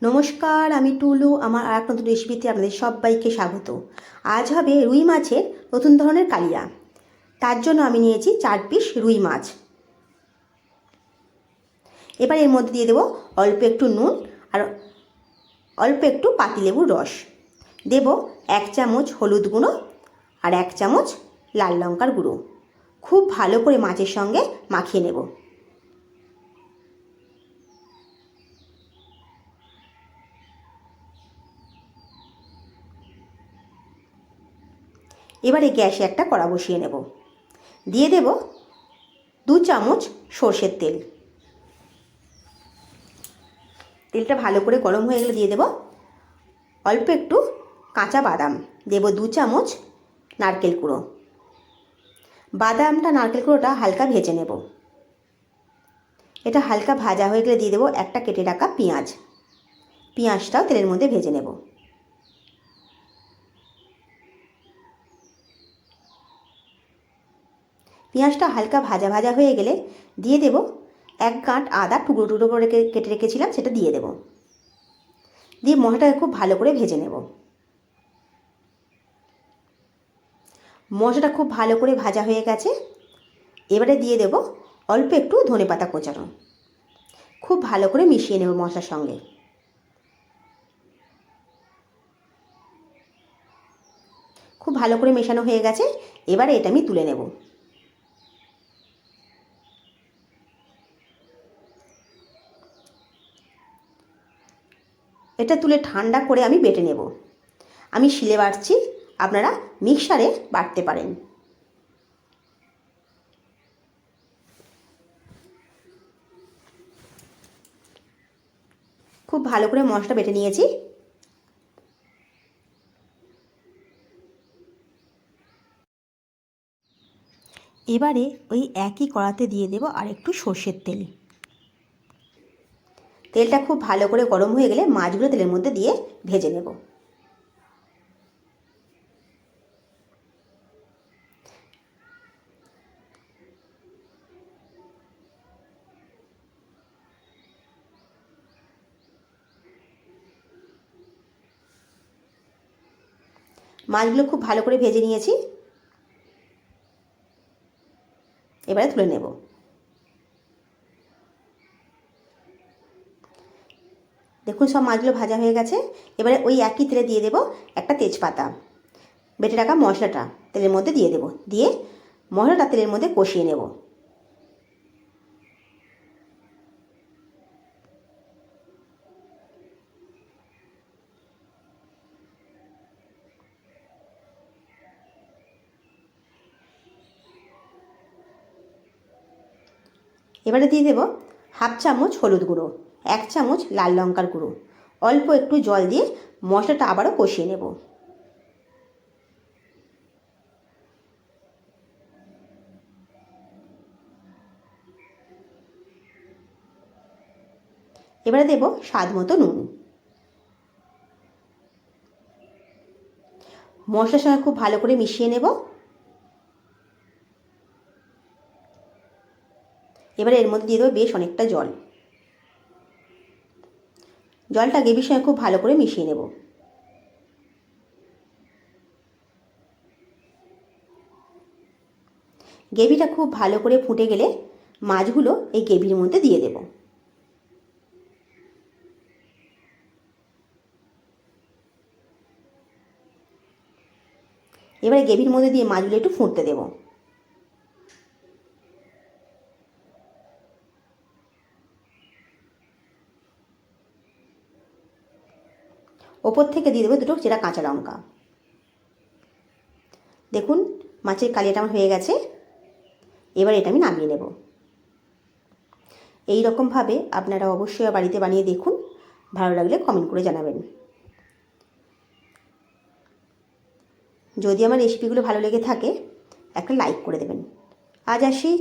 নমস্কার, আমি টুলু। আমার আর এক নতুন রেসিপিতে আপনাদের সবাইকে স্বাগত। আজ হবে রুই মাছের নতুন ধরনের কালিয়া। তার জন্য আমি নিয়েছি 4 পিস রুই মাছ। এবার এর মধ্যে দিয়ে দেব অল্প একটু নুন আর অল্প একটু পাতিলেবুর রস। দেব 1 চামচ হলুদ গুঁড়ো আর 1 চামচ লাল লঙ্কার গুঁড়ো। খুব ভালো করে মাছের সঙ্গে মাখিয়ে নেব। এবারে গ্যাসে একটা কড়া বসিয়ে নেব। দিয়ে দেব 2 চামচ সর্ষের তেল। তেলটা ভালো করে গরম হয়ে গেলে দিয়ে দেব অল্প একটু কাঁচা বাদাম। দেব 2 চামচ নারকেল কুড়ো। বাদামটা নারকেল কুড়োটা হালকা ভেজে নেব। এটা হালকা ভাজা হয়ে গেলে দিয়ে দেব একটা কেটে রাখা পেঁয়াজ। পেঁয়াজটাও তেলের মধ্যে ভেজে নেব। পেঁয়াজটা হালকা ভাজা ভাজা হয়ে গেলে দিয়ে দেব 1 গাঁট আদা টুকরো টুকরো করে কেটে রেখেছিলাম, সেটা দিয়ে দেব। দিয়ে মশলাটাকে খুব ভালো করে ভেজে নেব। মশলাটা খুব ভালো করে ভাজা হয়ে গেছে। এবারে দিয়ে দেব অল্প একটু ধনেপাতা কোচানো। খুব ভালো করে মিশিয়ে নেব মশলার সঙ্গে। খুব ভালো করে মেশানো হয়ে গেছে। এবারে এটা আমি তুলে নেব। এটা তুলে ঠান্ডা করে আমি বেটে নেব। আমি শিলে বাটছি, আপনারা মিক্সারে বাটতে পারেন। খুব ভালো করে মশলা বেটে নিয়েছি। এবারে ওই একই কড়াতে দিয়ে দেব আর একটু সর্ষের তেল। তেলটা খুব ভালো করে গরম হয়ে গেলে মাছগুলো তেলের মধ্যে দিয়ে ভেজে নেব। মাছগুলো খুব ভালো করে ভেজে নিয়েছি। এবারে তুলে নেব। দেখুন সব মাছগুলো ভাজা হয়ে গেছে। এবারে ওই একই তেলে দিয়ে দেব একটা তেজপাতা। বেটে রাখা মশলাটা তেলের মধ্যে দিয়ে দেব। দিয়ে মশলাটা তেলের মধ্যে কষিয়ে নেব। এবারে দিয়ে দেব 1/2 চামচ হলুদ গুঁড়ো, 1 চামচ লাল লঙ্কার গুঁড়ো। অল্প একটু জল দিয়ে মশলাটা আবারও কষিয়ে নেব। এবারে দেব স্বাদ মতো নুন। মশলার সঙ্গে খুব ভালো করে মিশিয়ে নেব। এবারে এর মধ্যে দিয়ে দেবো বেশ অনেকটা জল। জলটা গ্রেভির সঙ্গে খুব ভালো করে মিশিয়ে নেব। গ্রেভিটা খুব ভালো করে ফুটে গেলে মাছগুলো এই গ্রেভির মধ্যে দিয়ে দেব। এবারে গ্রেভির মধ্যে দিয়ে মাছগুলো একটু ফুটতে দেব। ওপর থেকে দিয়ে দেবো 2টো চেরা কাঁচা লঙ্কা। দেখুন মাছের কালিয়াটা আমার হয়ে গেছে। এবার এটা আমি নামিয়ে নেব। এই রকমভাবে আপনারা অবশ্যই বাড়িতে বানিয়ে দেখুন। ভালো লাগলে কমেন্ট করে জানাবেন। যদি আমার রেসিপিগুলো ভালো লেগে থাকে একটা লাইক করে দেবেন। আজ আসি।